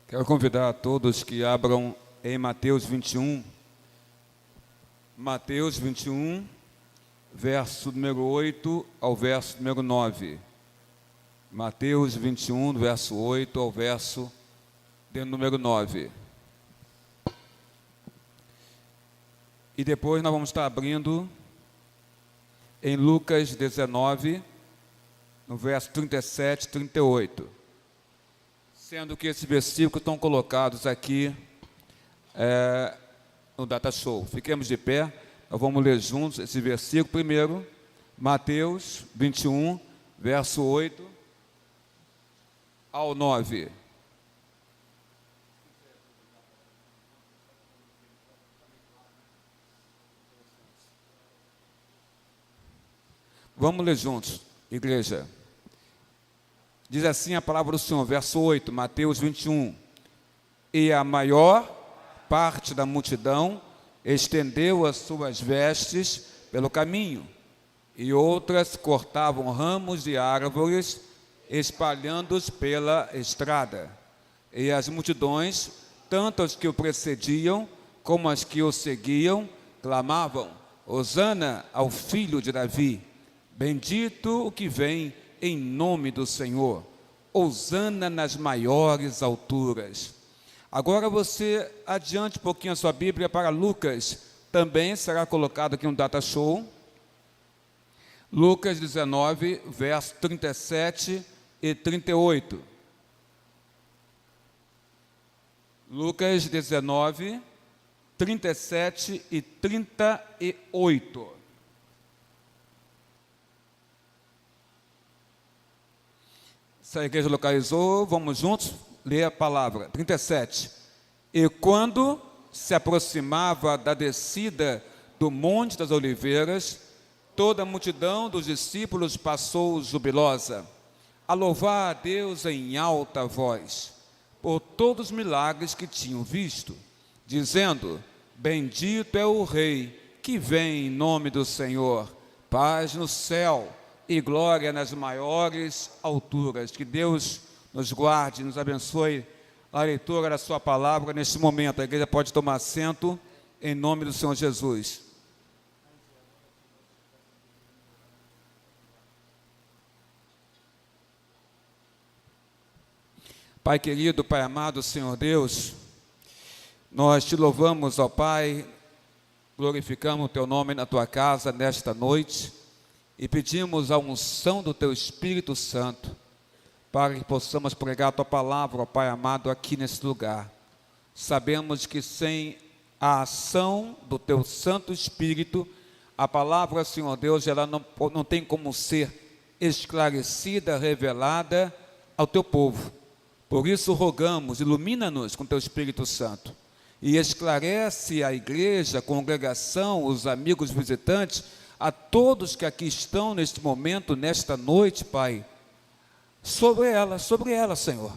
Quero convidar a todos que abram em Mateus 21. Mateus 21, verso número 8 ao verso número 9. Mateus 21, do verso 8 ao verso de número 9. E depois nós vamos estar abrindo em Lucas 19, no verso 37 e 38. Sendo que esses versículos estão colocados aqui no Data Show. Fiquemos de pé, nós vamos ler juntos esse versículo. Primeiro, Mateus 21, verso 8 ao 9. Vamos ler juntos, igreja. Diz assim a palavra do Senhor, verso 8, Mateus 21. E a maior parte da multidão estendeu as suas vestes pelo caminho, e outras cortavam ramos de árvores, espalhando-os pela estrada. E as multidões, tanto as que o precediam, como as que o seguiam, clamavam: Hosana ao filho de Davi, bendito o que vem em nome do Senhor, hosana nas maiores alturas. Agora você adiante um pouquinho a sua Bíblia para Lucas, também será colocado aqui no Data Show. Lucas 19, verso 37 e 38. Lucas 19, 37 e 38. Se a igreja localizou, vamos juntos ler a palavra. 37. E quando se aproximava da descida do Monte das Oliveiras, toda a multidão dos discípulos passou jubilosa, a louvar a Deus em alta voz, por todos os milagres que tinham visto, dizendo: bendito é o Rei que vem em nome do Senhor, paz no céu e glória nas maiores alturas. Que Deus nos guarde, nos abençoe a leitura da sua palavra neste momento. A igreja pode tomar assento em nome do Senhor Jesus. Pai querido, Pai amado, Senhor Deus, nós te louvamos, ó Pai, glorificamos o teu nome na tua casa nesta noite, e pedimos a unção do Teu Espírito Santo, para que possamos pregar a Tua palavra, ó Pai amado, aqui nesse lugar. Sabemos que sem a ação do Teu Santo Espírito, a palavra, Senhor Deus, ela não tem como ser esclarecida, revelada ao Teu povo. Por isso rogamos, ilumina-nos com Teu Espírito Santo, e esclarece a igreja, a congregação, os amigos visitantes, a todos que aqui estão neste momento, nesta noite, Pai, sobre ela, Senhor,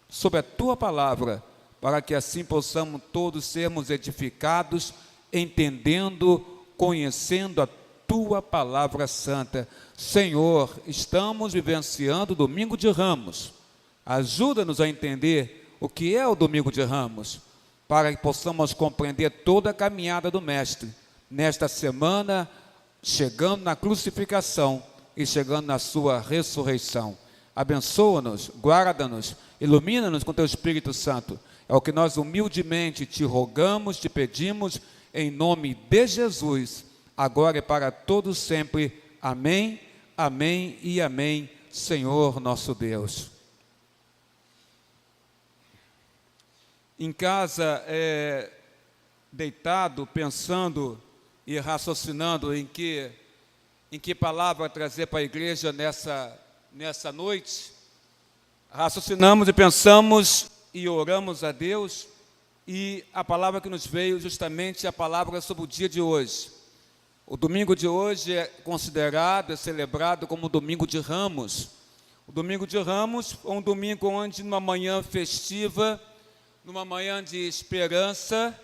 sobre a Tua palavra, para que assim possamos todos sermos edificados, entendendo, conhecendo a Tua palavra santa. Senhor, estamos vivenciando o Domingo de Ramos, ajuda-nos a entender o que é o Domingo de Ramos, para que possamos compreender toda a caminhada do Mestre, nesta semana, chegando na crucificação e chegando na sua ressurreição. Abençoa-nos, guarda-nos, ilumina-nos com Teu Espírito Santo. É o que nós humildemente te rogamos, te pedimos, em nome de Jesus, agora e para todos sempre. Amém, amém e amém, Senhor nosso Deus. Em casa, deitado, pensando e raciocinando em que palavra trazer para a igreja nessa noite, raciocinamos e pensamos e oramos a Deus, e a palavra que nos veio justamente é a palavra sobre o dia de hoje. O domingo de hoje é considerado, é celebrado como o Domingo de Ramos. O Domingo de Ramos é um domingo onde, numa manhã festiva, numa manhã de esperança,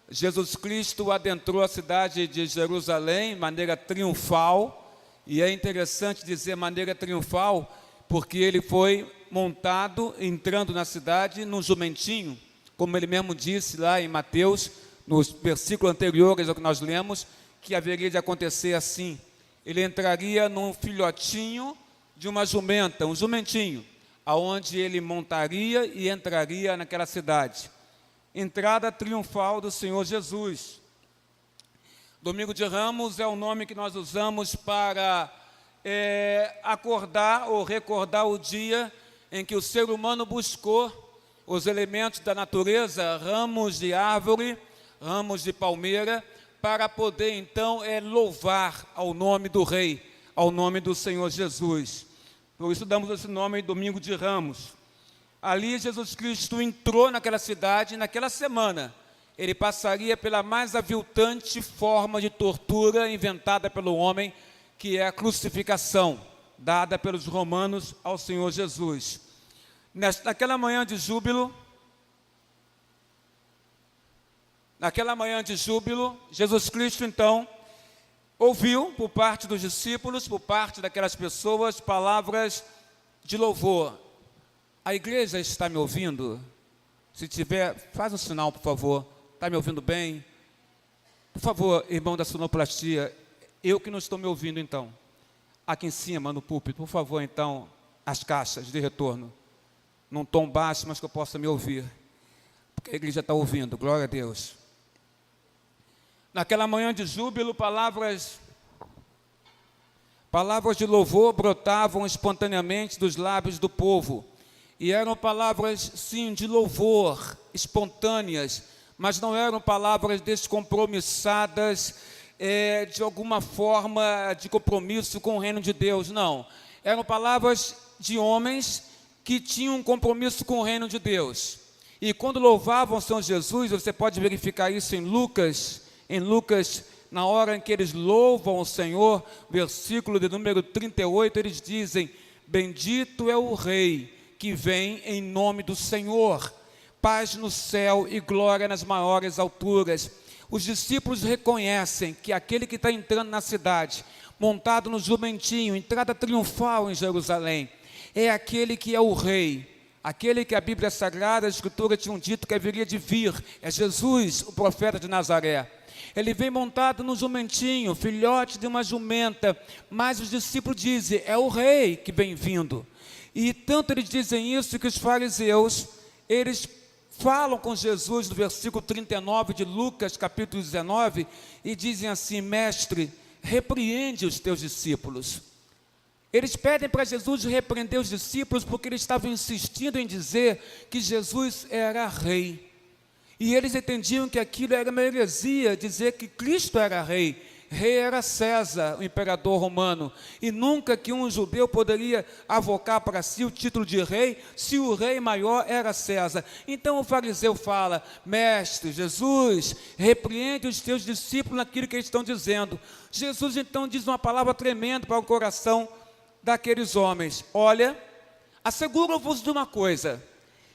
Jesus Cristo adentrou a cidade de Jerusalém de maneira triunfal, e é interessante dizer maneira triunfal, porque ele foi montado, entrando na cidade, num jumentinho, como ele mesmo disse lá em Mateus, nos versículos anteriores ao que nós lemos, que haveria de acontecer assim. Ele entraria num filhotinho de uma jumenta, um jumentinho, aonde ele montaria e entraria naquela cidade. Entrada triunfal do Senhor Jesus. Domingo de Ramos é o nome que nós usamos para acordar ou recordar o dia em que o ser humano buscou os elementos da natureza, ramos de árvore, ramos de palmeira, para poder então louvar ao nome do Rei, ao nome do Senhor Jesus. Por isso damos esse nome Domingo de Ramos. Ali Jesus Cristo entrou naquela cidade, e naquela semana ele passaria pela mais aviltante forma de tortura inventada pelo homem, que é a crucificação, dada pelos romanos ao Senhor Jesus. Naquela manhã de júbilo, Jesus Cristo, então, ouviu por parte dos discípulos, por parte daquelas pessoas, palavras de louvor. A igreja está me ouvindo? Se tiver, faz um sinal, por favor. Está me ouvindo bem? Por favor, irmão da sonoplastia, eu que não estou me ouvindo, então. Aqui em cima, no púlpito, por favor, então, as caixas de retorno. Num tom baixo, mas que eu possa me ouvir. Porque a igreja está ouvindo, glória a Deus. Naquela manhã de júbilo, palavras de louvor brotavam espontaneamente dos lábios do povo. E eram palavras, sim, de louvor, espontâneas, mas não eram palavras descompromissadas, de alguma forma de compromisso com o reino de Deus, não. Eram palavras de homens que tinham um compromisso com o reino de Deus. E quando louvavam São Jesus, você pode verificar isso em Lucas, na hora em que eles louvam o Senhor, versículo de número 38, eles dizem: bendito é o Rei que vem em nome do Senhor, paz no céu e glória nas maiores alturas. Os discípulos reconhecem que aquele que está entrando na cidade, montado no jumentinho, entrada triunfal em Jerusalém, é aquele que é o Rei, aquele que a Bíblia Sagrada, a Escritura tinham dito que haveria de vir, é Jesus, o profeta de Nazaré. Ele vem montado no jumentinho, filhote de uma jumenta, mas os discípulos dizem, é o Rei que vem vindo. E tanto eles dizem isso que os fariseus, eles falam com Jesus no versículo 39 de Lucas, capítulo 19, e dizem assim: mestre, repreende os teus discípulos. Eles pedem para Jesus repreender os discípulos porque eles estavam insistindo em dizer que Jesus era rei. E eles entendiam que aquilo era uma heresia, dizer que Cristo era rei. Rei era César, o imperador romano, e nunca que um judeu poderia avocar para si o título de rei, se o rei maior era César. Então o fariseu fala: mestre, Jesus, repreende os teus discípulos naquilo que eles estão dizendo. Jesus então diz uma palavra tremenda para o coração daqueles homens: olha, asseguro-vos de uma coisa,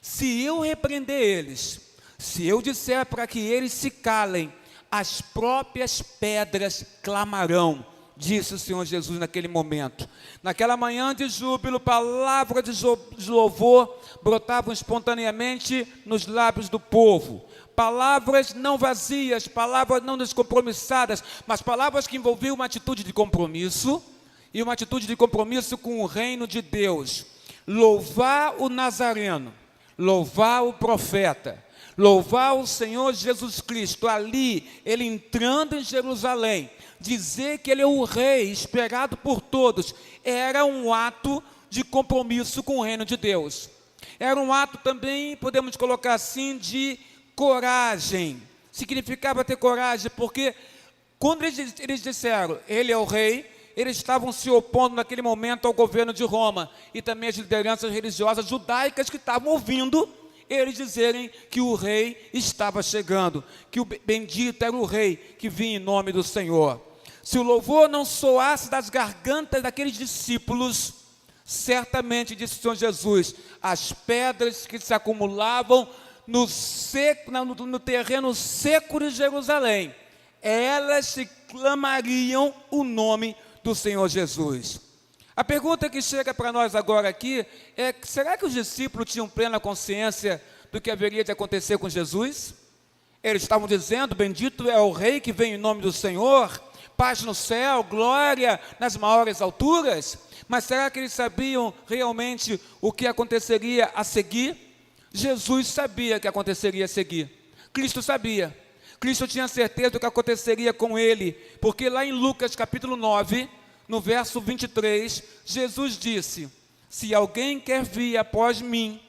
se eu repreender eles, se eu disser para que eles se calem, as próprias pedras clamarão, disse o Senhor Jesus naquele momento. Naquela manhã de júbilo, palavras de louvor brotavam espontaneamente nos lábios do povo. Palavras não vazias, palavras não descompromissadas, mas palavras que envolviam uma atitude de compromisso, e uma atitude de compromisso com o reino de Deus. Louvar o Nazareno, louvar o profeta, louvar o Senhor Jesus Cristo, ali, ele entrando em Jerusalém, dizer que ele é o rei esperado por todos, era um ato de compromisso com o reino de Deus. Era um ato também, podemos colocar assim, de coragem. Significava ter coragem, porque quando eles disseram, ele é o rei, eles estavam se opondo naquele momento ao governo de Roma, e também as lideranças religiosas judaicas que estavam ouvindo eles dizerem que o rei estava chegando, que o bendito era o rei que vinha em nome do Senhor. Se o louvor não soasse das gargantas daqueles discípulos, certamente, disse o Senhor Jesus, as pedras que se acumulavam no terreno seco de Jerusalém, elas se clamariam o nome do Senhor Jesus. A pergunta que chega para nós agora aqui é: será que os discípulos tinham plena consciência do que haveria de acontecer com Jesus? Eles estavam dizendo: bendito é o Rei que vem em nome do Senhor, paz no céu, glória nas maiores alturas. Mas será que eles sabiam realmente o que aconteceria a seguir? Jesus sabia o que aconteceria a seguir. Cristo sabia. Cristo tinha certeza do que aconteceria com ele, porque lá em Lucas capítulo 9, no verso 23, Jesus disse: se alguém quer vir após mim,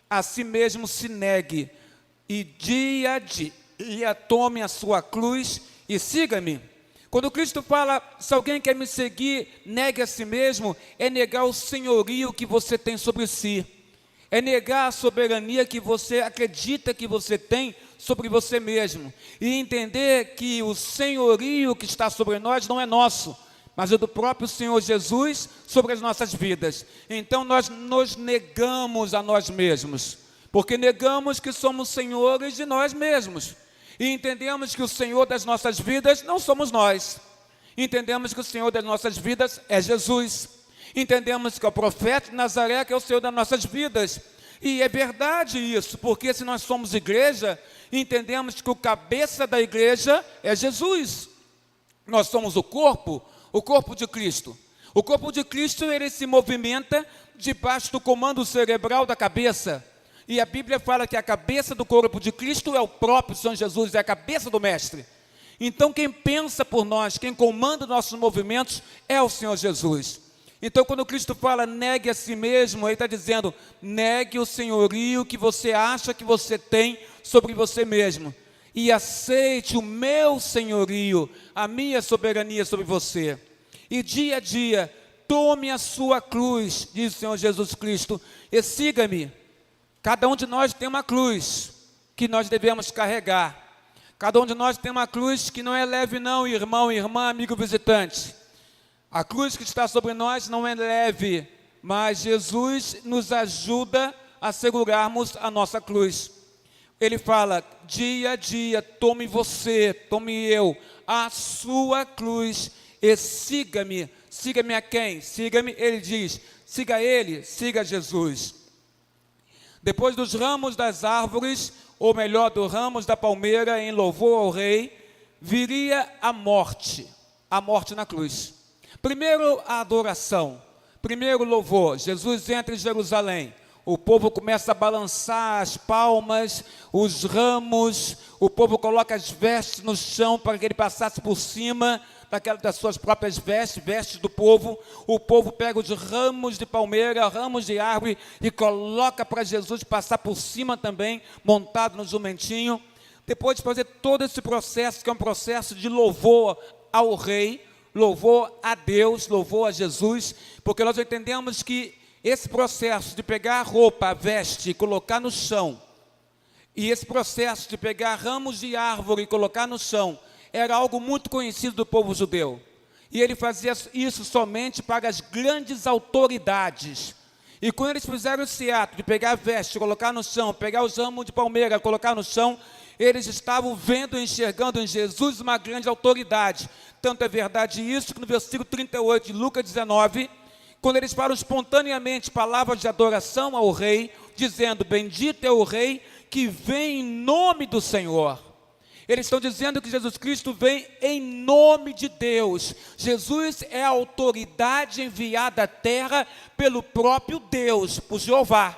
a si mesmo se negue, e dia a dia tome a sua cruz e siga-me. Quando Cristo fala, se alguém quer me seguir, negue a si mesmo, é negar o senhorio que você tem sobre si. É negar a soberania que você acredita que você tem sobre você mesmo. E entender que o senhorio que está sobre nós não é nosso, mas é do próprio Senhor Jesus sobre as nossas vidas. Então nós nos negamos a nós mesmos, porque negamos que somos senhores de nós mesmos. E entendemos que o Senhor das nossas vidas não somos nós. Entendemos que o Senhor das nossas vidas é Jesus. Entendemos que é o profeta de Nazaré que é o Senhor das nossas vidas. E é verdade isso, porque se nós somos igreja, entendemos que o cabeça da igreja é Jesus. Nós somos o corpo de Cristo. O corpo de Cristo, ele se movimenta debaixo do comando cerebral da cabeça. E a Bíblia fala que a cabeça do corpo de Cristo é o próprio Senhor Jesus, é a cabeça do Mestre. Então quem pensa por nós, quem comanda nossos movimentos é o Senhor Jesus. Então quando Cristo fala negue a si mesmo, ele está dizendo: negue o senhorio que você acha que você tem sobre você mesmo, e aceite o meu senhorio, a minha soberania sobre você. E dia a dia, tome a sua cruz, diz o Senhor Jesus Cristo, e siga-me. Cada um de nós tem uma cruz que nós devemos carregar. Cada um de nós tem uma cruz que não é leve não, irmão, irmã, amigo, visitante. A cruz que está sobre nós não é leve, mas Jesus nos ajuda a segurarmos a nossa cruz. Ele fala: dia a dia, tome você, tome eu, a sua cruz e siga-me. Siga-me a quem? Siga-me, ele diz, siga ele, siga Jesus. Depois dos ramos das árvores, ou melhor, dos ramos da palmeira, em louvor ao rei, viria a morte na cruz. Primeiro a adoração, primeiro o louvor. Jesus entra em Jerusalém, o povo começa a balançar as palmas, os ramos, o povo coloca as vestes no chão para que ele passasse por cima das suas próprias vestes do povo. O povo pega os ramos de palmeira, ramos de árvore e coloca para Jesus passar por cima também, montado no jumentinho. Depois de fazer todo esse processo, que é um processo de louvor ao rei, louvor a Deus, louvor a Jesus, porque nós entendemos que esse processo de pegar a roupa, a veste e colocar no chão, e esse processo de pegar ramos de árvore e colocar no chão, era algo muito conhecido do povo judeu. E ele fazia isso somente para as grandes autoridades. E quando eles fizeram esse ato de pegar a veste, colocar no chão, pegar os ramos de palmeira, colocar no chão, eles estavam vendo e enxergando em Jesus uma grande autoridade. Tanto é verdade isso que no versículo 38 de Lucas 19, quando eles falam espontaneamente palavras de adoração ao rei, dizendo: bendito é o rei que vem em nome do Senhor. Eles estão dizendo que Jesus Cristo vem em nome de Deus. Jesus é a autoridade enviada à terra pelo próprio Deus, por Jeová.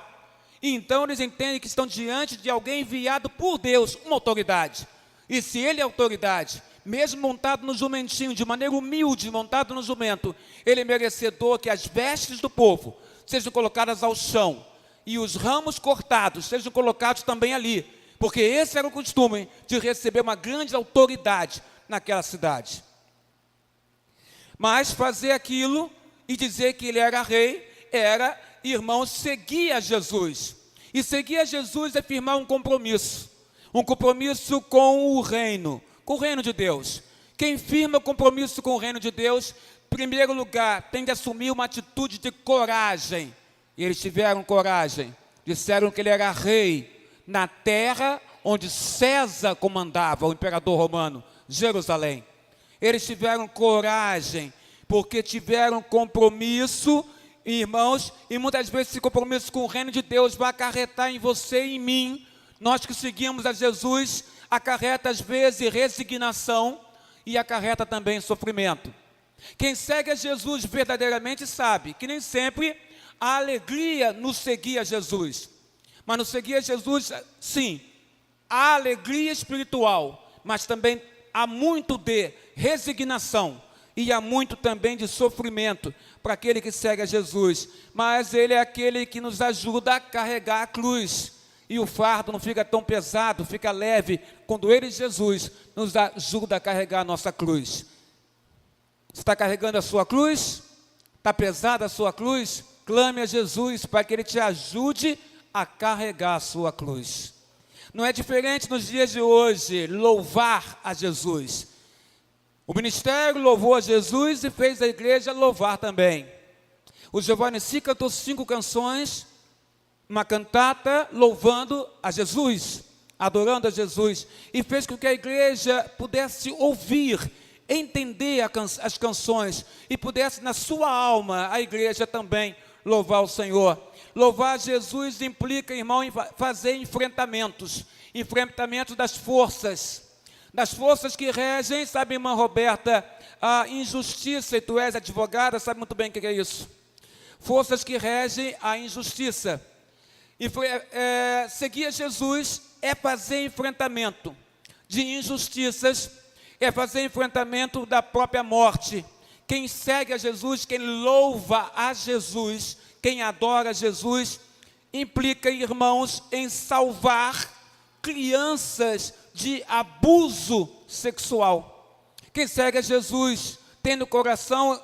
E então eles entendem que estão diante de alguém enviado por Deus, uma autoridade. E se ele é autoridade, mesmo montado no jumentinho, de maneira humilde, montado no jumento, ele é merecedor que as vestes do povo sejam colocadas ao chão e os ramos cortados sejam colocados também ali, porque esse era o costume de receber uma grande autoridade naquela cidade. Mas fazer aquilo e dizer que ele era rei, era, irmãos, seguir a Jesus. E seguir a Jesus é firmar um compromisso com o reino de Deus. Quem firma compromisso com o reino de Deus, em primeiro lugar, tem de assumir uma atitude de coragem. E eles tiveram coragem, disseram que ele era rei na terra onde César comandava, o imperador romano, Jerusalém. Eles tiveram coragem, porque tiveram compromisso, irmãos, e muitas vezes esse compromisso com o reino de Deus vai acarretar em você e em mim. Nós que seguimos a Jesus, acarreta às vezes resignação e acarreta também sofrimento. Quem segue a Jesus verdadeiramente sabe que nem sempre há alegria no seguir a Jesus. Mas no seguir a Jesus, sim, há alegria espiritual, mas também há muito de resignação e há muito também de sofrimento para aquele que segue a Jesus. Mas Ele é aquele que nos ajuda a carregar a cruz. E o fardo não fica tão pesado, fica leve, quando Ele, Jesus, nos ajuda a carregar a nossa cruz. Você está carregando a sua cruz? Está pesada a sua cruz? Clame a Jesus para que Ele te ajude a carregar a sua cruz. Não é diferente nos dias de hoje louvar a Jesus. O ministério louvou a Jesus e fez a igreja louvar também. O Giovanni Si cantou 5 canções, uma cantata louvando a Jesus, adorando a Jesus, e fez com que a igreja pudesse ouvir, entender as canções, e pudesse na sua alma, a igreja também, louvar o Senhor. Louvar Jesus implica, irmão, em fazer enfrentamentos das forças que regem, sabe, irmã Roberta, a injustiça, e tu és advogada, sabe muito bem o que é isso. Forças que regem a injustiça. E seguir a Jesus é fazer enfrentamento de injustiças, é fazer enfrentamento da própria morte. Quem segue a Jesus, quem louva a Jesus, quem adora a Jesus, implica, irmãos, em salvar crianças de abuso sexual. Quem segue a Jesus, tem no coração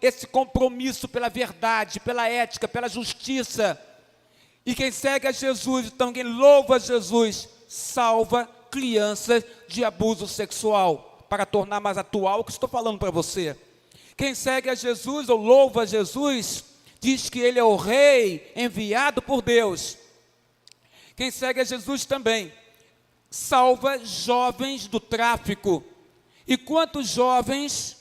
esse compromisso pela verdade, pela ética, pela justiça. E quem segue a Jesus, então quem louva a Jesus, salva crianças de abuso sexual. Para tornar mais atual o que estou falando para você. Quem segue a Jesus ou louva a Jesus, diz que Ele é o Rei enviado por Deus. Quem segue a Jesus também salva jovens do tráfico. E quantos jovens,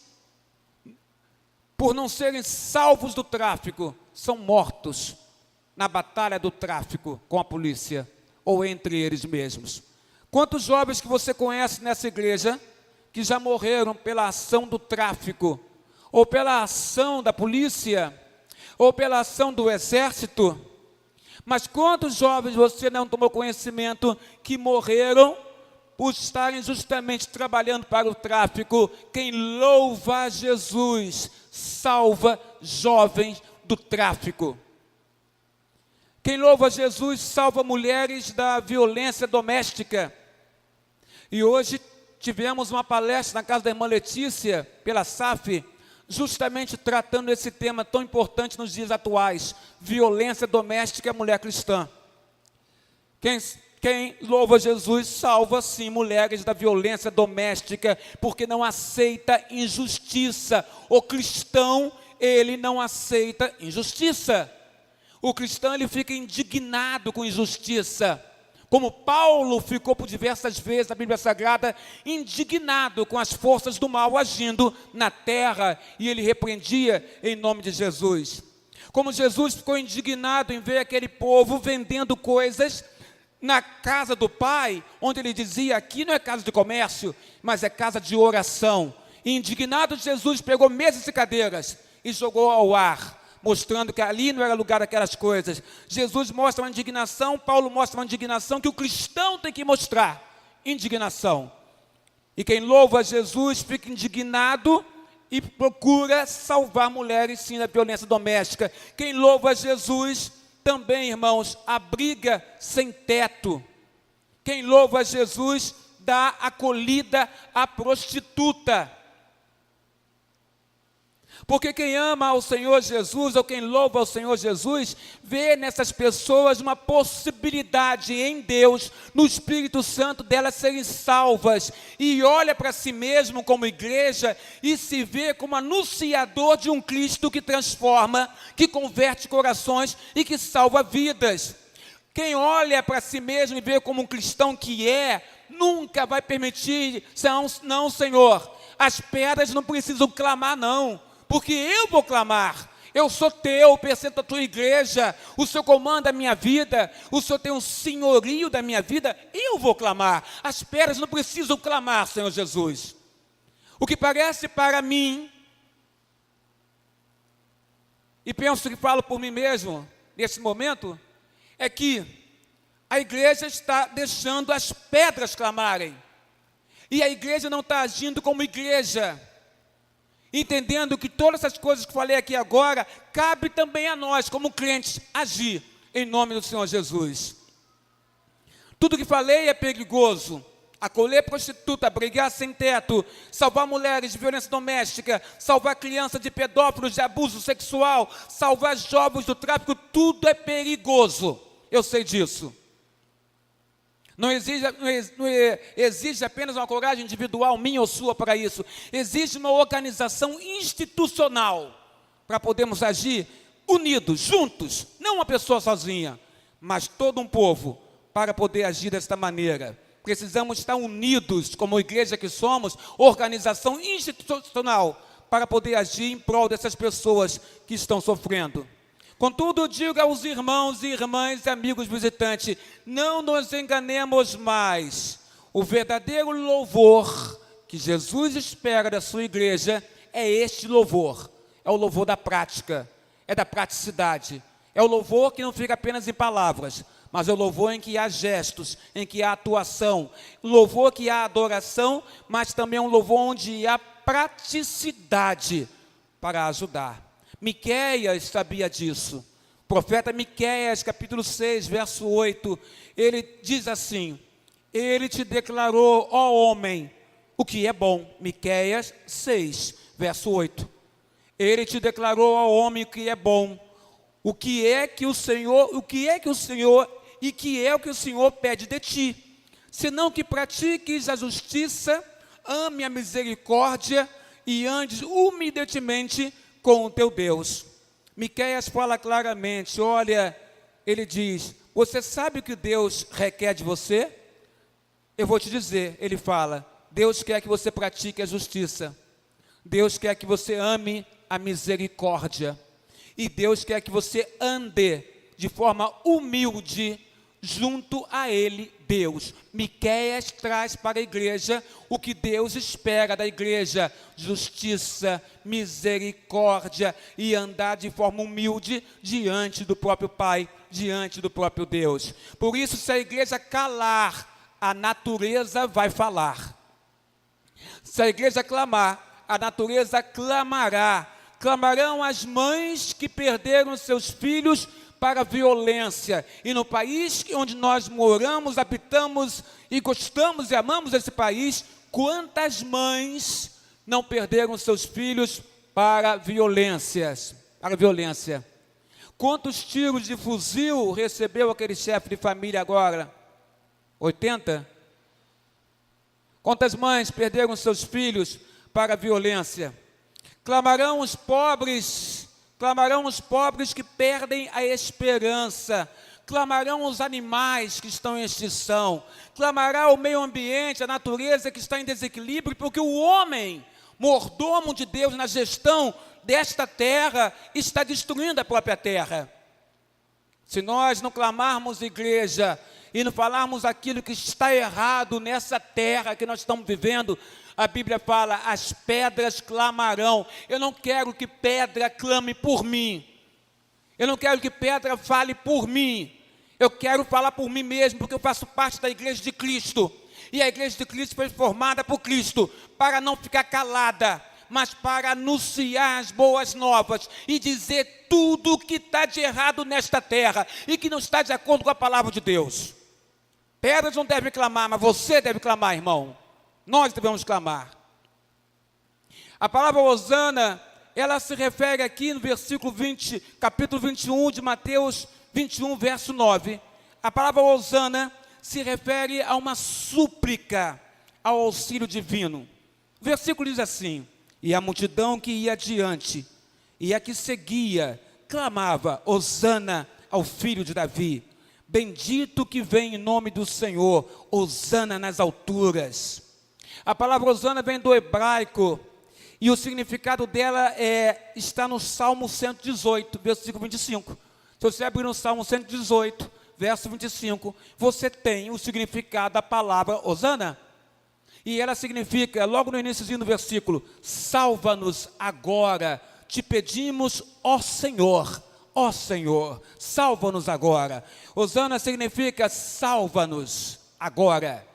por não serem salvos do tráfico, são mortos na batalha do tráfico com a polícia, ou entre eles mesmos? Quantos jovens que você conhece nessa igreja, que já morreram pela ação do tráfico, ou pela ação da polícia, ou pela ação do exército? Mas quantos jovens você não tomou conhecimento que morreram por estarem justamente trabalhando para o tráfico? Quem louva a Jesus salva jovens do tráfico. Quem louva a Jesus salva mulheres da violência doméstica. E hoje tivemos uma palestra na casa da irmã Letícia, pela SAF, justamente tratando esse tema tão importante nos dias atuais, violência doméstica e mulher cristã. Quem louva Jesus salva sim mulheres da violência doméstica, porque não aceita injustiça. O cristão, ele não aceita injustiça. O cristão, ele fica indignado com injustiça. Como Paulo ficou por diversas vezes na Bíblia Sagrada, indignado com as forças do mal agindo na terra, e ele repreendia em nome de Jesus. Como Jesus ficou indignado em ver aquele povo vendendo coisas na casa do Pai, onde ele dizia, aqui não é casa de comércio, mas é casa de oração. E indignado, Jesus pegou mesas e cadeiras e jogou ao ar, mostrando que ali não era lugar daquelas coisas. Jesus mostra uma indignação, Paulo mostra uma indignação que o cristão tem que mostrar, indignação. E quem louva Jesus fica indignado e procura salvar mulheres sim da violência doméstica. Quem louva Jesus também, irmãos, abriga sem teto. Quem louva Jesus dá acolhida à prostituta. Porque quem ama ao Senhor Jesus, ou quem louva ao Senhor Jesus, vê nessas pessoas uma possibilidade em Deus, no Espírito Santo, delas serem salvas, e olha para si mesmo como igreja, e se vê como anunciador de um Cristo que transforma, que converte corações e que salva vidas. Quem olha para si mesmo e vê como um cristão que nunca vai permitir, não, Senhor, As pedras não precisam clamar não, porque eu vou clamar. Eu sou teu, pertence à tua igreja, o Senhor comanda a minha vida, o Senhor tem um senhorio da minha vida, eu vou clamar. As pedras não precisam clamar, Senhor Jesus. O que parece para mim, e penso que falo por mim mesmo, nesse momento, é que a igreja está deixando as pedras clamarem, e a igreja não está agindo como igreja, entendendo que todas essas coisas que falei aqui agora, cabe também a nós, como crentes, agir em nome do Senhor Jesus. Tudo que falei é perigoso. Acolher prostituta, brigar sem teto, salvar mulheres de violência doméstica, salvar crianças de pedófilos, de abuso sexual, salvar jovens do tráfico, tudo é perigoso. Eu sei disso. Não exige apenas uma coragem individual, minha ou sua, para isso. Exige uma organização institucional para podermos agir unidos, juntos, não uma pessoa sozinha, mas todo um povo, para poder agir desta maneira. Precisamos estar unidos, como igreja que somos, organização institucional, para poder agir em prol dessas pessoas que estão sofrendo. Contudo, digo aos irmãos e irmãs, amigos visitantes, não nos enganemos mais. O verdadeiro louvor que Jesus espera da sua igreja é este louvor. É o louvor da prática, é da praticidade. É o louvor que não fica apenas em palavras, mas é o louvor em que há gestos, em que há atuação. Louvor que há adoração, mas também é um louvor onde há praticidade para ajudar. Miqueias sabia disso. O profeta Miqueias, capítulo 6, verso 8, ele diz assim: ele te declarou, ó homem, o que é bom. Miqueias 6, verso 8. Ele te declarou, ó homem, o que é bom. O que é que o Senhor pede de ti? Senão que pratiques a justiça, ame a misericórdia e andes humildemente com o teu Deus. Miqueias fala claramente, olha, ele diz, você sabe o que Deus requer de você? Eu vou te dizer, ele fala, Deus quer que você pratique a justiça, Deus quer que você ame a misericórdia, e Deus quer que você ande de forma humilde junto a Ele, Deus. Miqueias traz para a igreja o que Deus espera da igreja: justiça, misericórdia e andar de forma humilde diante do próprio Pai, diante do próprio Deus. Por isso, se a igreja calar, a natureza vai falar. Se a igreja clamar, a natureza clamará. Clamarão as mães que perderam seus filhos para a violência. E no país onde nós moramos, habitamos e gostamos e amamos esse país, quantas mães não perderam seus filhos para violências? Para violência. Quantos tiros de fuzil recebeu aquele chefe de família agora? 80? Quantas mães perderam seus filhos para a violência? Clamarão os pobres que perdem a esperança, clamarão os animais que estão em extinção, clamará o meio ambiente, a natureza que está em desequilíbrio, porque o homem, mordomo de Deus na gestão desta terra, está destruindo a própria terra. Se nós não clamarmos, igreja, e não falarmos aquilo que está errado nessa terra que nós estamos vivendo, a Bíblia fala, as pedras clamarão. Eu não quero que pedra clame por mim. Eu não quero que pedra fale por mim. Eu quero falar por mim mesmo, porque eu faço parte da igreja de Cristo. E a igreja de Cristo foi formada por Cristo, para não ficar calada, mas para anunciar as boas novas e dizer tudo o que está de errado nesta terra e que não está de acordo com a palavra de Deus. Pedras não devem clamar, mas você deve clamar, irmão. Nós devemos clamar. A palavra hosana, ela se refere aqui no versículo 20, capítulo 21 de Mateus 21, verso 9. A palavra hosana se refere a uma súplica ao auxílio divino. O versículo diz assim: e a multidão que ia adiante e a que seguia clamava: hosana ao filho de Davi. Bendito que vem em nome do Senhor, hosana nas alturas. A palavra Osana vem do hebraico e o significado dela está no Salmo 118, versículo 25. Se você abrir no Salmo 118, verso 25, você tem o significado da palavra Osana. E ela significa, logo no iníciozinho do versículo, salva-nos agora, te pedimos, ó Senhor, salva-nos agora. Osana significa salva-nos agora.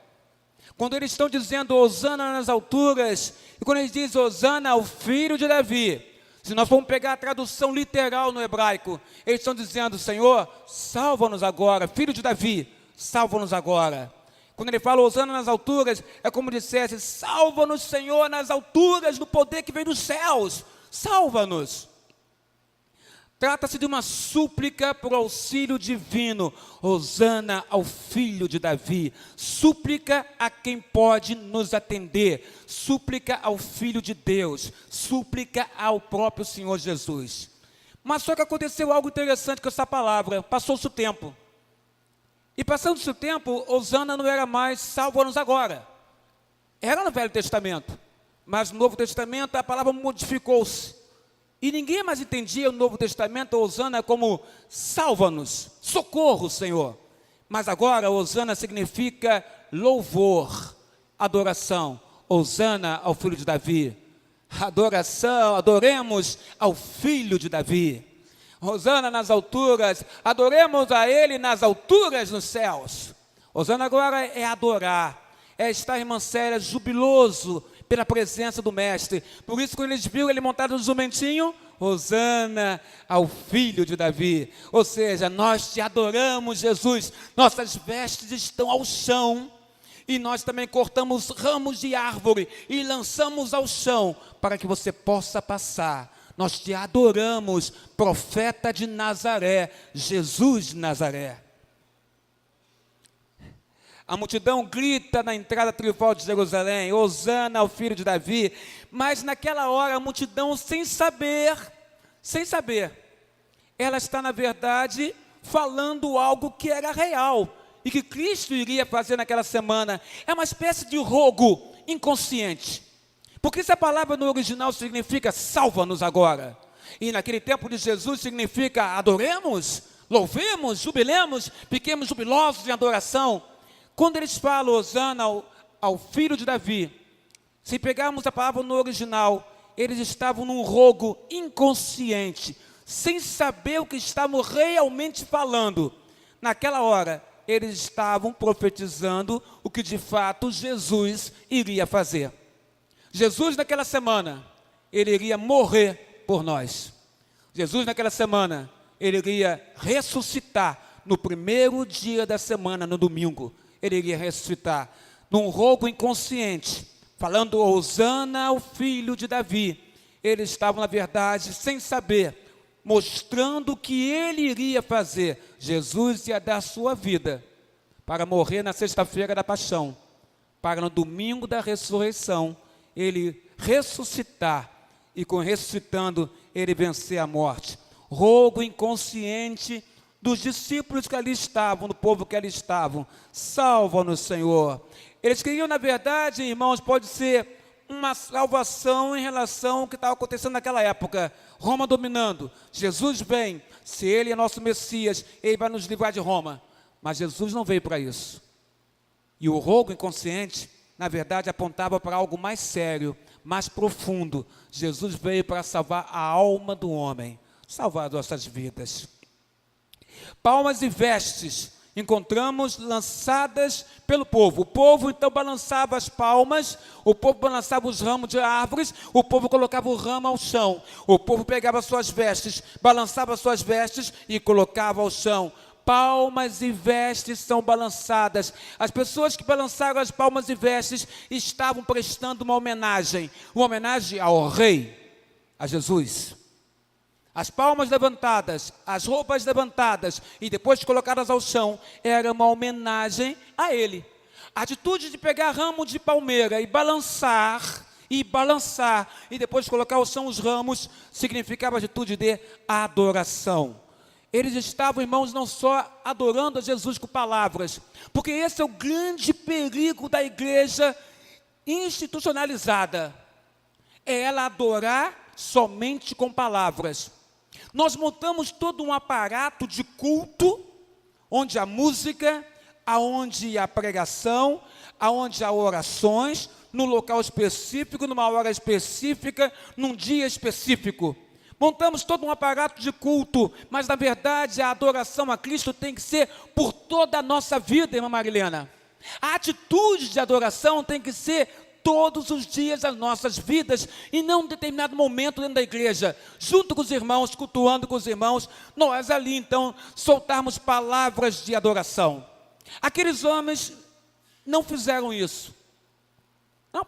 Quando eles estão dizendo Osana nas alturas, e quando eles dizem Osana ao filho de Davi, se nós formos pegar a tradução literal no hebraico, eles estão dizendo, Senhor, salva-nos agora, filho de Davi, salva-nos agora. Quando ele fala Osana nas alturas, é como dissesse, salva-nos, Senhor, nas alturas, no poder que vem dos céus, salva-nos. Trata-se de uma súplica por auxílio divino, Osana ao filho de Davi, súplica a quem pode nos atender, súplica ao Filho de Deus, súplica ao próprio Senhor Jesus. Mas só que aconteceu algo interessante com essa palavra, passou-se o tempo. E passando-se o tempo, Osana não era mais salva-nos agora. Era no Velho Testamento, mas no Novo Testamento a palavra modificou-se. E ninguém mais entendia o Novo Testamento, Osana, como salva-nos, socorro, Senhor. Mas agora, Osana significa louvor, adoração. Osana ao filho de Davi. Adoração, adoremos ao filho de Davi. Osana nas alturas, adoremos a ele nas alturas nos céus. Osana agora é adorar, é estar, irmã Célia, jubiloso pela presença do Mestre. Por isso, quando eles viram ele montado no jumentinho, Osana ao filho de Davi. Ou seja, nós te adoramos, Jesus. Nossas vestes estão ao chão. E nós também cortamos ramos de árvore e lançamos ao chão para que você possa passar. Nós te adoramos, profeta de Nazaré, Jesus de Nazaré. A multidão grita na entrada triunfal de Jerusalém, Osana ao filho de Davi. Mas naquela hora a multidão, sem saber, ela está na verdade falando algo que era real e que Cristo iria fazer naquela semana. É uma espécie de rogo inconsciente. Porque essa palavra no original significa salva-nos agora. E naquele tempo de Jesus significa adoremos, louvemos, jubilemos, fiquemos jubilosos em adoração. Quando eles falam Osana ao filho de Davi, se pegarmos a palavra no original, eles estavam num rogo inconsciente, sem saber o que estavam realmente falando. Naquela hora, eles estavam profetizando o que de fato Jesus iria fazer. Jesus naquela semana, ele iria morrer por nós. Jesus naquela semana, ele iria ressuscitar no primeiro dia da semana, no domingo. Ele iria ressuscitar num rogo inconsciente, falando Osana ao filho de Davi. Eles estavam, na verdade, sem saber, mostrando o que ele iria fazer. Jesus ia dar sua vida para morrer na sexta-feira da paixão, para no domingo da ressurreição, ele ressuscitar e, com ressuscitando, ele vencer a morte. Rogo inconsciente dos discípulos que ali estavam, do povo que ali estavam. Salva-nos, Senhor. Eles queriam, na verdade, irmãos, pode ser uma salvação em relação ao que estava acontecendo naquela época. Roma dominando. Jesus vem. Se ele é nosso Messias, ele vai nos livrar de Roma. Mas Jesus não veio para isso. E o rogo inconsciente, na verdade, apontava para algo mais sério, mais profundo. Jesus veio para salvar a alma do homem, salvar nossas vidas. Palmas e vestes encontramos lançadas pelo povo. O povo então balançava as palmas, o povo balançava os ramos de árvores, o povo colocava o ramo ao chão. O povo pegava suas vestes, balançava suas vestes e colocava ao chão. Palmas e vestes são balançadas. As pessoas que balançaram as palmas e vestes estavam prestando uma homenagem ao rei, a Jesus. As palmas levantadas, as roupas levantadas e depois colocadas ao chão, era uma homenagem a ele. A atitude de pegar ramo de palmeira e balançar, e depois colocar ao chão os ramos, significava a atitude de adoração. Eles estavam, irmãos, não só adorando a Jesus com palavras, porque esse é o grande perigo da igreja institucionalizada é ela adorar somente com palavras. Nós montamos todo um aparato de culto, onde a música, aonde a pregação, aonde há orações, num local específico, numa hora específica, num dia específico. Montamos todo um aparato de culto, mas na verdade a adoração a Cristo tem que ser por toda a nossa vida, irmã Marilena. A atitude de adoração tem que ser todos os dias das nossas vidas, e não em determinado momento dentro da igreja, junto com os irmãos, cultuando com os irmãos, nós ali então soltarmos palavras de adoração. Aqueles homens não fizeram isso,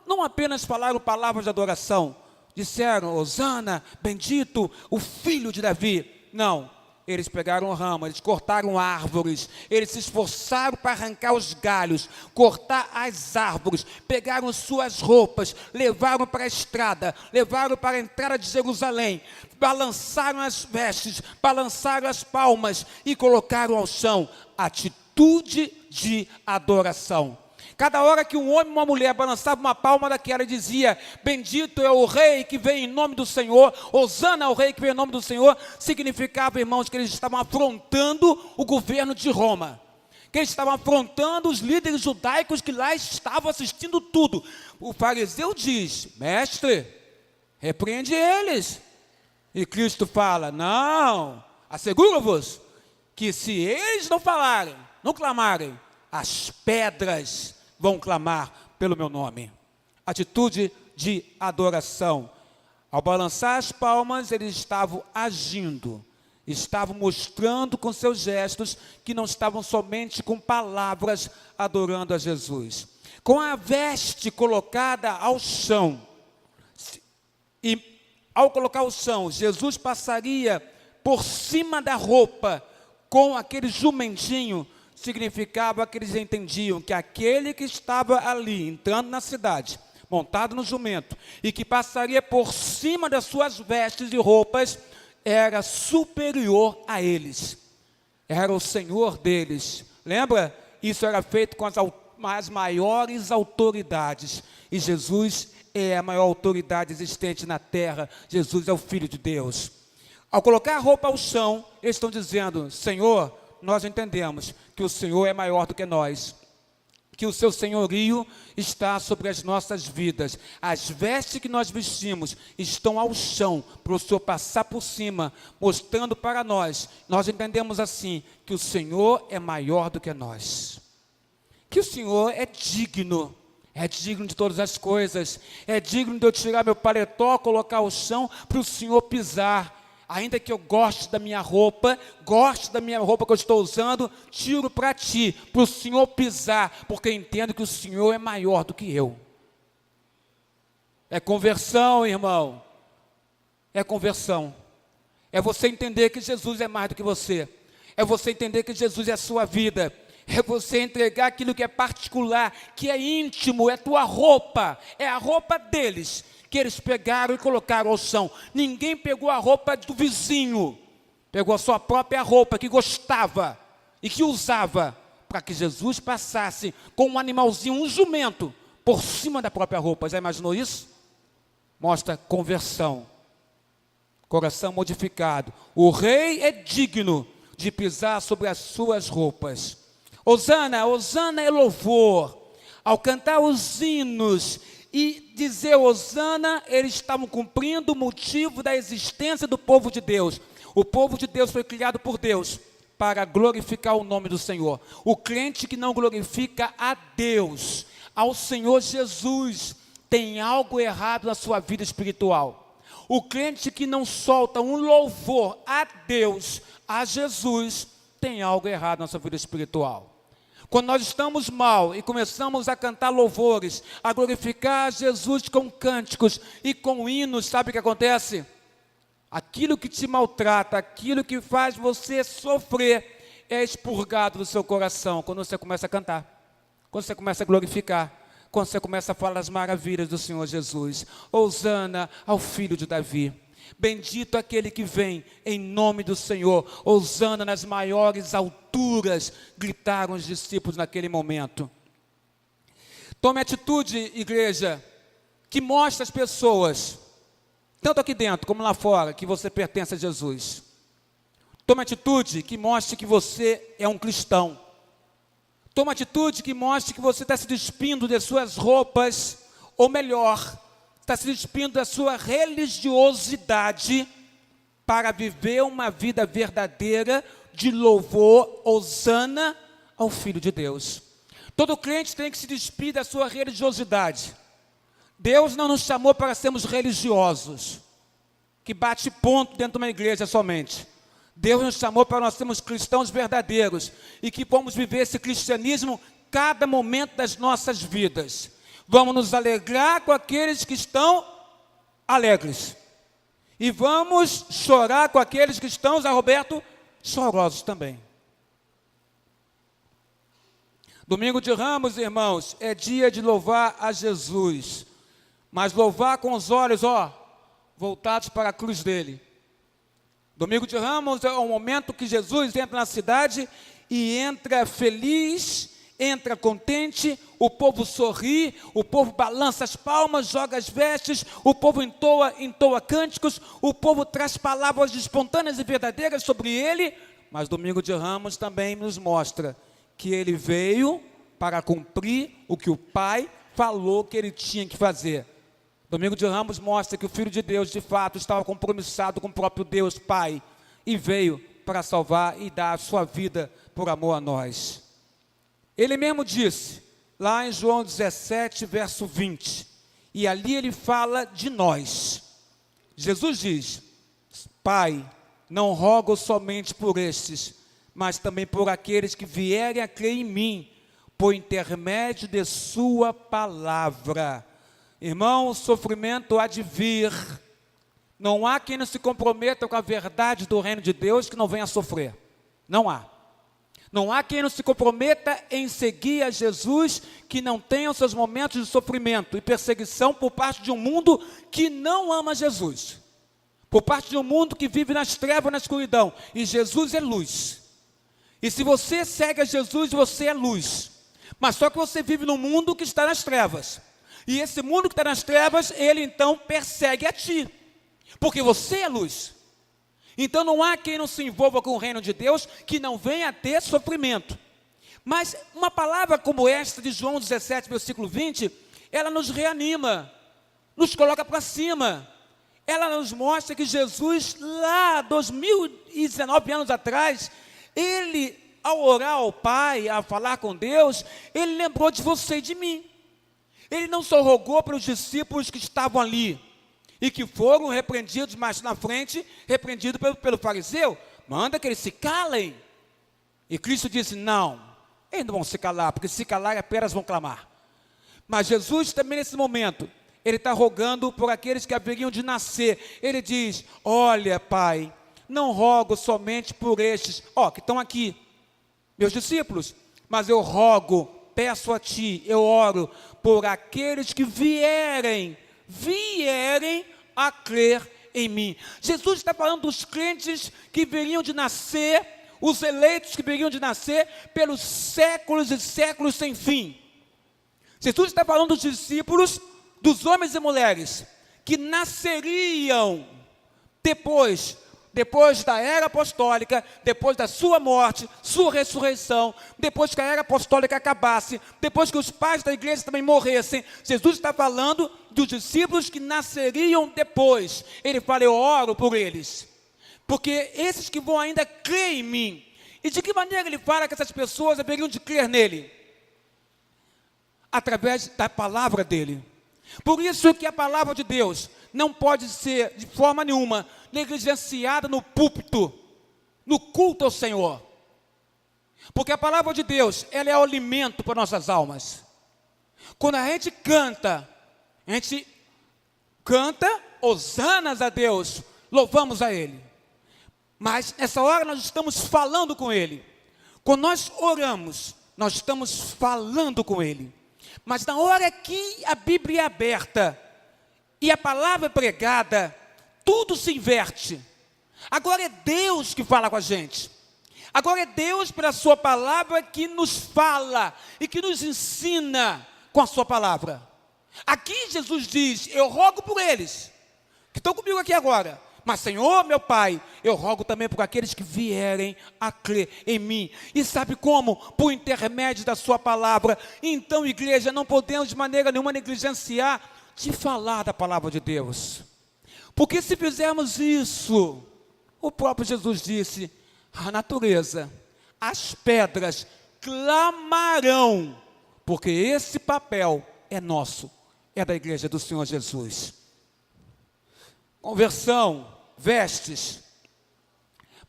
não apenas falaram palavras de adoração, disseram, Hosana, bendito o filho de Davi. Não, eles pegaram rama, eles cortaram árvores, eles se esforçaram para arrancar os galhos, cortar as árvores, pegaram suas roupas, levaram para a estrada, levaram para a entrada de Jerusalém, balançaram as vestes, balançaram as palmas e colocaram ao chão. Atitude de adoração. Cada hora que um homem e uma mulher balançavam uma palma daquela e dizia, bendito é o rei que vem em nome do Senhor, Hosana ao rei que vem em nome do Senhor, significava, irmãos, que eles estavam afrontando o governo de Roma, que eles estavam afrontando os líderes judaicos que lá estavam assistindo tudo. O fariseu diz, mestre, repreende eles. E Cristo fala, não, asseguro-vos que se eles não falarem, não clamarem, as pedras vão clamar pelo meu nome. Atitude de adoração. Ao balançar as palmas, eles estavam agindo, estavam mostrando com seus gestos que não estavam somente com palavras adorando a Jesus. Com a veste colocada ao chão, e ao colocar ao chão, Jesus passaria por cima da roupa com aquele jumentinho. Significava que eles entendiam que aquele que estava ali, entrando na cidade, montado no jumento, e que passaria por cima das suas vestes e roupas, era superior a eles, era o Senhor deles. Lembra? Isso era feito com as maiores autoridades, e Jesus é a maior autoridade existente na terra. Jesus é o Filho de Deus. Ao colocar a roupa ao chão, eles estão dizendo, Senhor, nós entendemos que o Senhor é maior do que nós, que o seu senhorio está sobre as nossas vidas. As vestes que nós vestimos estão ao chão, para o Senhor passar por cima, mostrando para nós. Nós entendemos assim, que o Senhor é maior do que nós, que o Senhor é digno de todas as coisas, é digno de eu tirar meu paletó, colocar ao chão, para o Senhor pisar. Ainda que eu goste da minha roupa que eu estou usando, tiro para ti, para o Senhor pisar, porque eu entendo que o Senhor é maior do que eu. É conversão, irmão. É conversão. É você entender que Jesus é mais do que você. É você entender que Jesus é a sua vida. É você entregar aquilo que é particular, que é íntimo, é tua roupa, é a roupa deles, que eles pegaram e colocaram ao chão. Ninguém pegou a roupa do vizinho, pegou a sua própria roupa que gostava e que usava, para que Jesus passasse com um animalzinho, um jumento, por cima da própria roupa. Já imaginou isso? Mostra conversão, coração modificado. O rei é digno de pisar sobre as suas roupas. Hosana, Hosana é louvor. Ao cantar os hinos e dizer Hosana, eles estavam cumprindo o motivo da existência do povo de Deus. O povo de Deus foi criado por Deus para glorificar o nome do Senhor. O crente que não glorifica a Deus, ao Senhor Jesus, tem algo errado na sua vida espiritual. O crente que não solta um louvor a Deus, a Jesus, tem algo errado na sua vida espiritual. Quando nós estamos mal e começamos a cantar louvores, a glorificar Jesus com cânticos e com hinos, sabe o que acontece? Aquilo que te maltrata, aquilo que faz você sofrer, é expurgado do seu coração quando você começa a cantar, quando você começa a glorificar, quando você começa a falar as maravilhas do Senhor Jesus. Hosana ao filho de Davi. Bendito aquele que vem em nome do Senhor. Hosana nas maiores alturas, gritaram os discípulos naquele momento. Tome atitude, igreja, que mostre às pessoas, tanto aqui dentro como lá fora, que você pertence a Jesus. Tome atitude que mostre que você é um cristão. Tome atitude que mostre que você está se despindo de suas roupas, ou melhor, está se despindo da sua religiosidade para viver uma vida verdadeira de louvor, hosana ao Filho de Deus. Todo crente tem que se despir da sua religiosidade. Deus não nos chamou para sermos religiosos, que bate ponto dentro de uma igreja somente. Deus nos chamou para nós sermos cristãos verdadeiros e que vamos viver esse cristianismo cada momento das nossas vidas. Vamos nos alegrar com aqueles que estão alegres. E vamos chorar com aqueles que estão, Zé Roberto, chorosos também. Domingo de Ramos, irmãos, é dia de louvar a Jesus. Mas louvar com os olhos, voltados para a cruz dele. Domingo de Ramos é o momento que Jesus entra na cidade e entra feliz, entra contente, o povo sorri, o povo balança as palmas, joga as vestes, o povo entoa cânticos, o povo traz palavras espontâneas e verdadeiras sobre ele, mas Domingo de Ramos também nos mostra que ele veio para cumprir o que o Pai falou que ele tinha que fazer. Domingo de Ramos mostra que o Filho de Deus, de fato, estava compromissado com o próprio Deus Pai e veio para salvar e dar a sua vida por amor a nós. Ele mesmo disse, lá em João 17, verso 20, e ali ele fala de nós. Jesus diz, Pai, não rogo somente por estes, mas também por aqueles que vierem a crer em mim, por intermédio de sua palavra. Irmão, o sofrimento há de vir. Não há quem não se comprometa com a verdade do reino de Deus que não venha a sofrer. Não há. Não há quem não se comprometa em seguir a Jesus que não tenha os seus momentos de sofrimento e perseguição por parte de um mundo que não ama Jesus. Por parte de um mundo que vive nas trevas, na escuridão. E Jesus é luz. E se você segue a Jesus, você é luz. Mas só que você vive num mundo que está nas trevas. E esse mundo que está nas trevas, ele então persegue a ti. Porque você é luz. Então não há quem não se envolva com o reino de Deus que não venha a ter sofrimento. Mas uma palavra como esta de João 17, versículo 20, ela nos reanima, nos coloca para cima. Ela nos mostra que Jesus, lá 2019 anos atrás, ele, ao orar ao Pai, a falar com Deus, ele lembrou de você e de mim. Ele não só rogou para os discípulos que estavam ali e que foram repreendidos mais na frente, repreendidos pelo fariseu, manda que eles se calem. E Cristo disse, não, eles não vão se calar, porque se calar apenas vão clamar. Mas Jesus também nesse momento, ele está rogando por aqueles que haveriam de nascer. Ele diz, olha Pai, não rogo somente por estes, que estão aqui, meus discípulos, mas eu rogo, peço a Ti, eu oro por aqueles que vierem a crer em mim. Jesus está falando dos crentes que viriam de nascer, os eleitos que viriam de nascer pelos séculos e séculos sem fim. Jesus está falando dos discípulos, dos homens e mulheres, que nasceriam depois da era apostólica, depois da sua morte, sua ressurreição, depois que a era apostólica acabasse, depois que os pais da igreja também morressem. Jesus está falando dos discípulos que nasceriam depois. Ele fala, eu oro por eles, porque esses que vão ainda crer em mim. E de que maneira ele fala que essas pessoas deveriam de crer nele? Através da palavra dele. Por isso que a palavra de Deus não pode ser, de forma nenhuma, negligenciada no púlpito, no culto ao Senhor. Porque a palavra de Deus, ela é o alimento para nossas almas. Quando a gente canta hosanas a Deus, louvamos a Ele. Mas nessa hora nós estamos falando com Ele. Quando nós oramos, nós estamos falando com Ele. Mas na hora que a Bíblia é aberta e a palavra é pregada, tudo se inverte. Agora é Deus que fala com a gente. Agora é Deus, pela sua palavra, que nos fala e que nos ensina com a sua palavra. Aqui Jesus diz, eu rogo por eles, que estão comigo aqui agora. Mas Senhor, meu Pai, eu rogo também por aqueles que vierem a crer em mim. E sabe como? Por intermédio da sua palavra. Então, igreja, não podemos de maneira nenhuma negligenciar de falar da palavra de Deus. Porque se fizermos isso, o próprio Jesus disse, a natureza, as pedras clamarão, porque esse papel é nosso, é da igreja do Senhor Jesus. Conversão, vestes,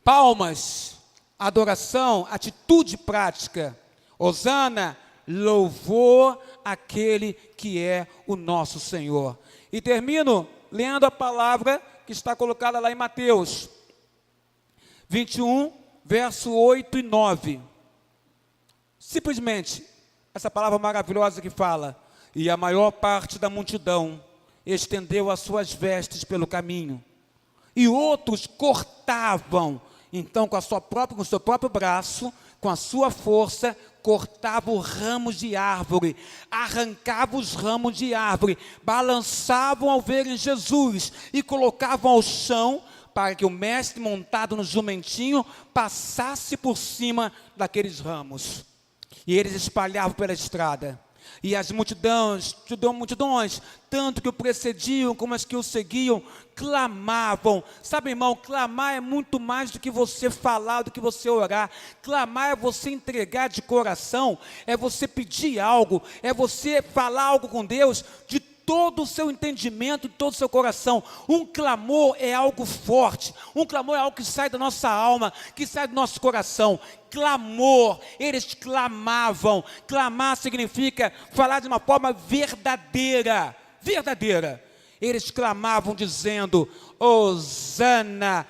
palmas, adoração, atitude prática, hosana, louvor àquele que é o nosso Senhor. E termino lendo a palavra que está colocada lá em Mateus 21, verso 8 e 9. Simplesmente, essa palavra maravilhosa que fala, e a maior parte da multidão estendeu as suas vestes pelo caminho, e outros cortavam, então com o seu próprio braço, com a sua força, cortavam ramos de árvore, arrancavam os ramos de árvore, balançavam ao verem Jesus, e colocavam ao chão, para que o mestre montado no jumentinho, passasse por cima daqueles ramos, e eles espalhavam pela estrada. E as multidões, tanto que o precediam como as que o seguiam, clamavam. Sabe, irmão, clamar é muito mais do que você falar, do que você orar. Clamar é você entregar de coração, é você pedir algo, é você falar algo com Deus de todo o seu entendimento, de todo o seu coração. Um clamor é algo forte, um clamor é algo que sai da nossa alma, que sai do nosso coração. Clamor, eles clamavam. Clamar significa falar de uma forma verdadeira, verdadeira. Eles clamavam dizendo, hosana,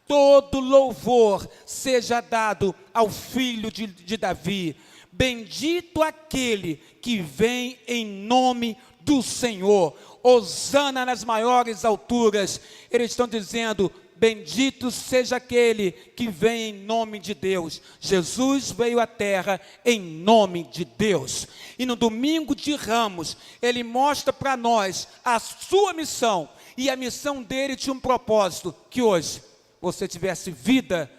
todo louvor seja dado ao filho de Davi. Bendito aquele que vem em nome do Senhor, hosana nas maiores alturas. Eles estão dizendo, bendito seja aquele que vem em nome de Deus. Jesus veio à terra em nome de Deus. E no domingo de Ramos, ele mostra para nós a sua missão. E a missão dele tinha um propósito, que hoje você tivesse vida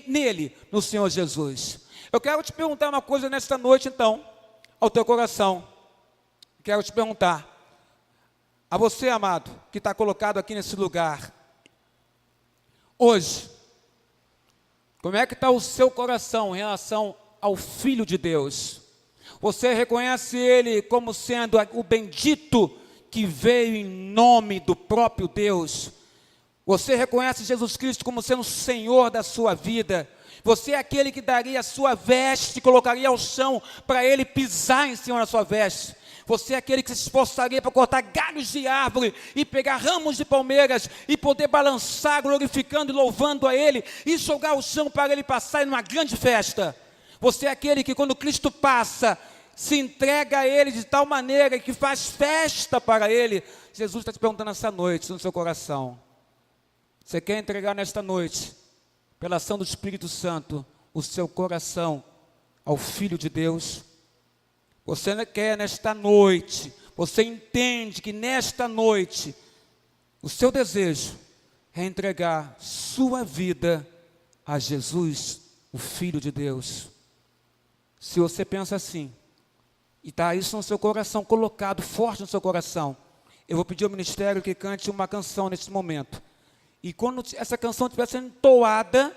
nele, no Senhor Jesus. Eu quero te perguntar uma coisa nesta noite, então, ao teu coração. Quero te perguntar, a você, amado, que está colocado aqui nesse lugar, hoje, como é que está o seu coração em relação ao Filho de Deus? Você reconhece Ele como sendo o bendito que veio em nome do próprio Deus? Você reconhece Jesus Cristo como sendo o Senhor da sua vida? Você é aquele que daria a sua veste, colocaria ao chão para Ele pisar em cima da sua veste? Você é aquele que se esforçaria para cortar galhos de árvore e pegar ramos de palmeiras e poder balançar, glorificando e louvando a Ele e jogar o chão para Ele passar em uma grande festa? Você é aquele que quando Cristo passa, se entrega a Ele de tal maneira que faz festa para Ele? Jesus está te perguntando essa noite no seu coração. Você quer entregar nesta noite, pela ação do Espírito Santo, o seu coração ao Filho de Deus? Você quer nesta noite, você entende que nesta noite, o seu desejo é entregar sua vida a Jesus, o Filho de Deus. Se você pensa assim, e está isso no seu coração, colocado forte no seu coração, eu vou pedir ao ministério que cante uma canção neste momento. E quando essa canção estiver sendo entoada,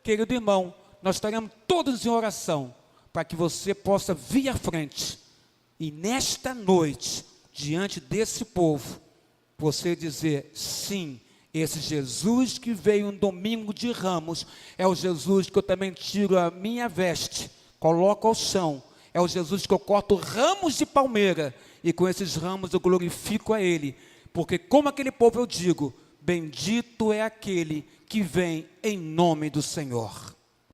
querido irmão, nós estaremos todos em oração, para que você possa vir à frente, e nesta noite, diante desse povo, você dizer, sim, esse Jesus que veio um domingo de Ramos, é o Jesus que eu também tiro a minha veste, coloco ao chão, é o Jesus que eu corto ramos de palmeira, e com esses ramos eu glorifico a Ele, porque como aquele povo eu digo, bendito é aquele que vem em nome do Senhor.